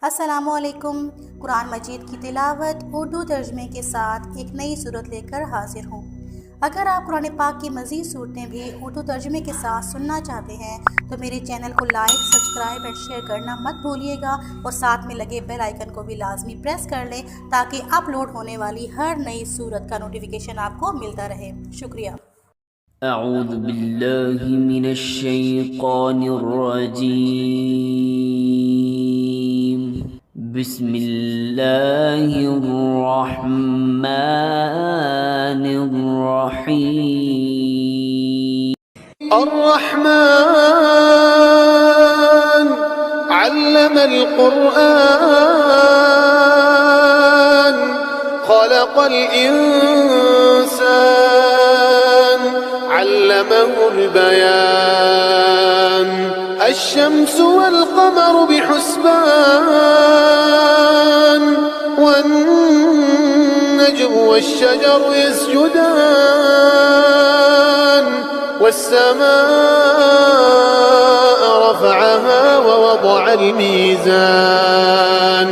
अस्सलामुअलैकुम। कुरान मजीद की तिलावत उर्दू तर्जमे के साथ एक नई सूरत लेकर हाजिर हूँ। अगर आप कुरान पाक की मज़ीद सूरतें भी उर्दू तर्जमे के साथ सुनना चाहते हैं तो मेरे चैनल को लाइक, सब्सक्राइब एंड शेयर करना मत भूलिएगा और साथ में लगे बेल आइकन को भी लाजमी प्रेस कर लें ताकि अपलोड होने वाली हर नई सूरत का नोटिफिकेशन आपको मिलता रहे। शुक्रिया। अऊज़ु बिल्लाहि मिनश शैतानिर रजीम। बिस्मिल्लाहिर रहमानिर रहीम। अर्रहमान अल्लमल कुरआन खलक़ल इंसान अल्लमहुल बयान। अश्शम्सु वल क़मरु बिहुस्बान वन्नज्मु वश्शजरु यस्जुदान والسماء رفعها ووضع الميزان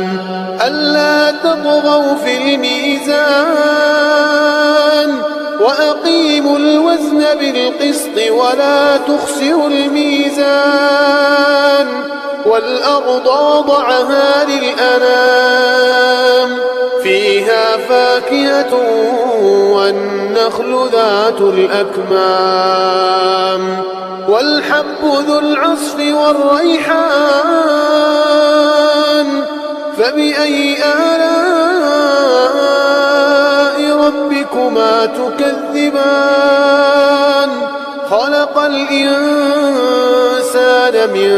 ألا تطغوا في الميزان وأقيموا الوزن بالقسط ولا تخسروا الميزان والأرض وضعها للأنام فيها فاكهة والنخل ذات الأكمام والحب ذو العصف والريحان فبأي آلاء ربكما تكذبان خلق الإنسان من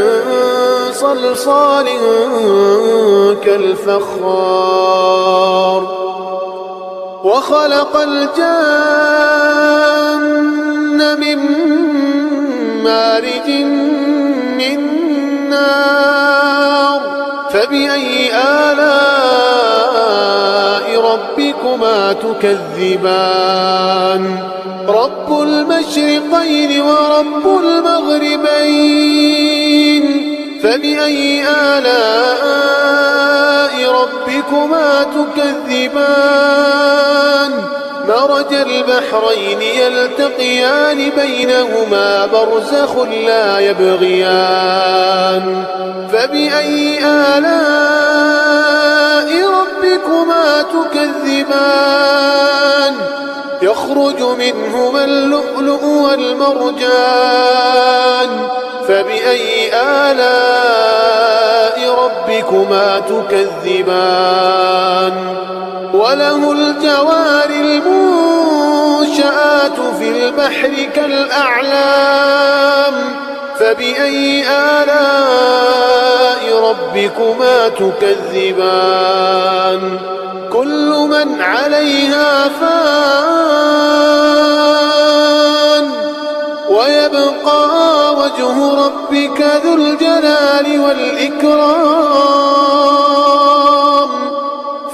صلصال كالفخار وخلق الجان من مارج من نار فبأي آلاء ربكما تكذبان رب المشرقين ورب المغربين فبأي آلاء ربكما تكذبان مرج البحرين يلتقيان بينهما برزخ لا يبغيان فبأي آلاء ربكما تكذبان يخرج منهما اللؤلؤ والمرجان فبأي آلاء ربكما تكذبان وله الجوار المنشآت في البحر كالأعلام فبأي آلاء ربكما تكذبان كل من عليها فان ويبقى وجه ربك ذو الجلال والإكرام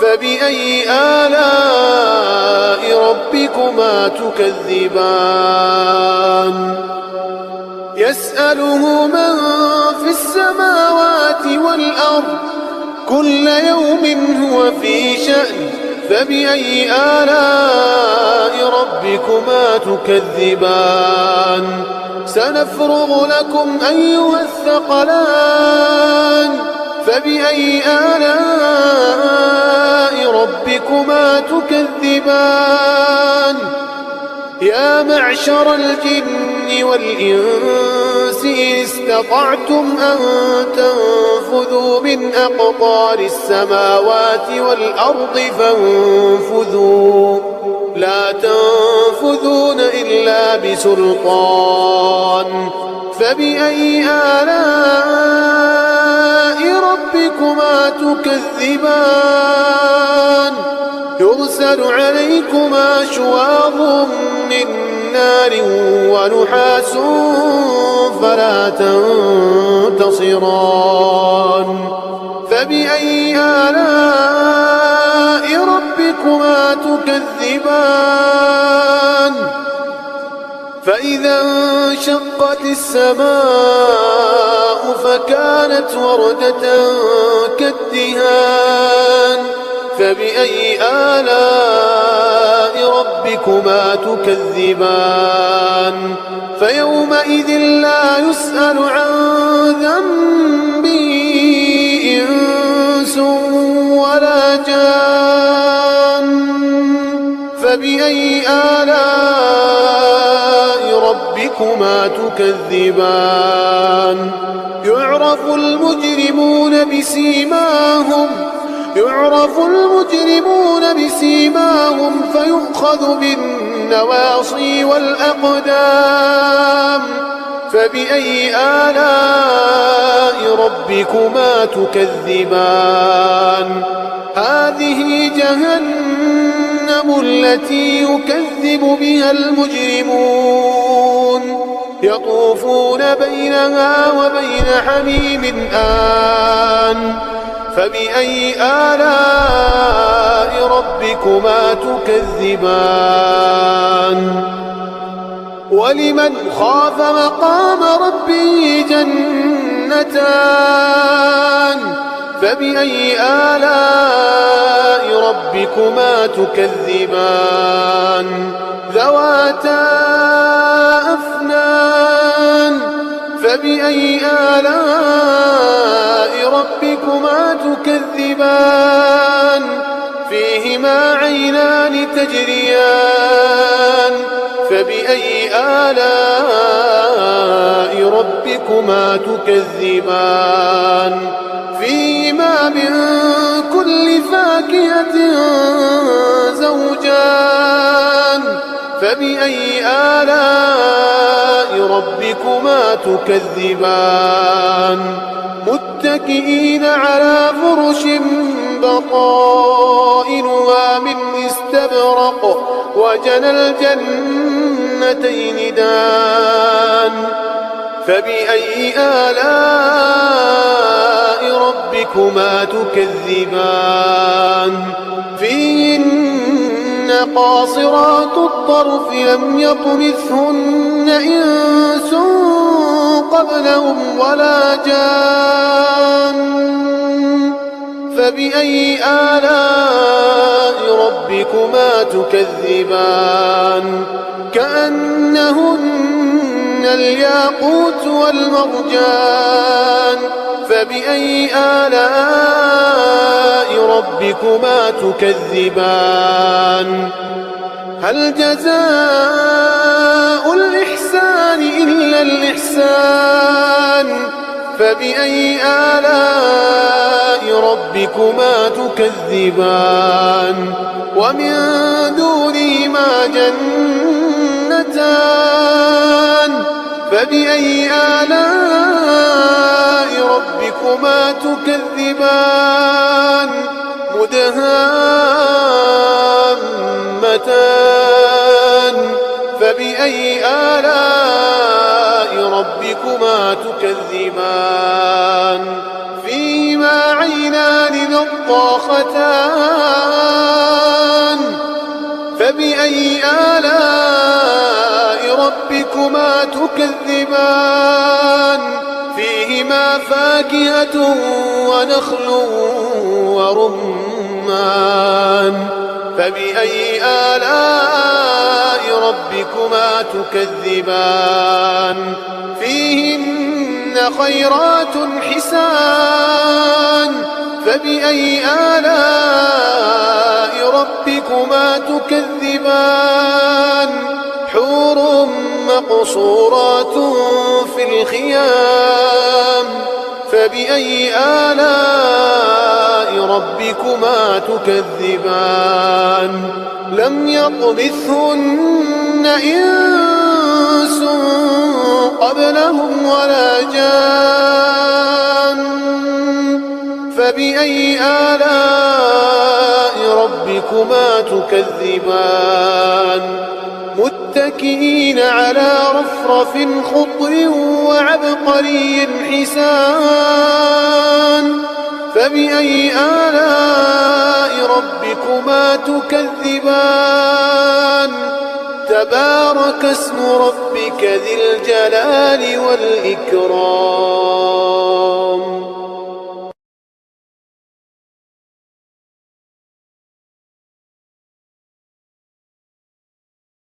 فبأي آلاء ربكما تكذبان يسأله من في السماوات والأرض كل يوم هو في شأن فبأي آلاء ربكما تكذبان سنفرغ لكم أيها الثقلان فبأي آلاء ربكما تكذبان يا معشر الجن والإنس إن استطعتم أن تنفذوا من أقطار السماوات والأرض فانفذوا لا تنفذون إلا بسلطان فبأي آلاء ربكما تكذبان يرسل عليكما شواظ من نار ونحاس فلا تنتصران فبأي آلاء ربكما تكذبان فإذا انشقت السماء فكانت وردة كالدهان فبأي آلاء ربكما تكذبان فيومئذ لا يسأل عن ذنبه إنس ولا جان فبأي آلاء ربكما تكذبان يعرف المجرمون بسيماهم فيؤخذ بالنواصي والأقدام فبأي آلاء ربكما تكذبان هذه جهنم التي يكذب بها المجرمون يطوفون بينها وبين حميم آن فبأي آلاء ربكما تكذبان ولمن خاف مقام ربه جنتان فبأي آلاء ربكما تكذبان ذواتا أفنان فبأي آلاء ربكما تكذبان فيهما عينان تجريان فبأي آلاء ربكما تكذبان فيهما من كل فاكهة زوجان فبأي آلاء ربكما تكذبان متكئين على فرش بطائنها من استبرق وجنى الجنتين دان فبأي آلاء ربكما تكذبان فيهن قاصرات الطرف لم يطمثهن إنس قبلهم ولا جان فبأي آلاء ربكما تكذبان كأنهن الياقوت والمرجان فبأي آلاء ربكما تكذبان هل جزاء الإحسان إلا الإحسان فبأي آلاء ربكما تكذبان ومن دونهما جنتان فبأي آلاء ربكما تكذبان مدهامتان فبأي آلاء ربكما تكذبان فيهما عينان نضاختان فبأي آلاء ربكما تكذبان فيهما فاكهة ونخل ورمان فبأي آلاء ربكما تكذبان فيهن خيرات حسان فبأي آلاء ربكما تكذبان حور مقصورات في الخيام فبأي آلاء ربكما تكذبان لم يطمثهن إنس قبلهم ولا جان فبأي آلاء ربكما تكذبان متكئين على رفرف خضر وعبقري حسان فبأي آلاء ربكما تكذبان تبارك اسم ربك ذي الجلال والإكرام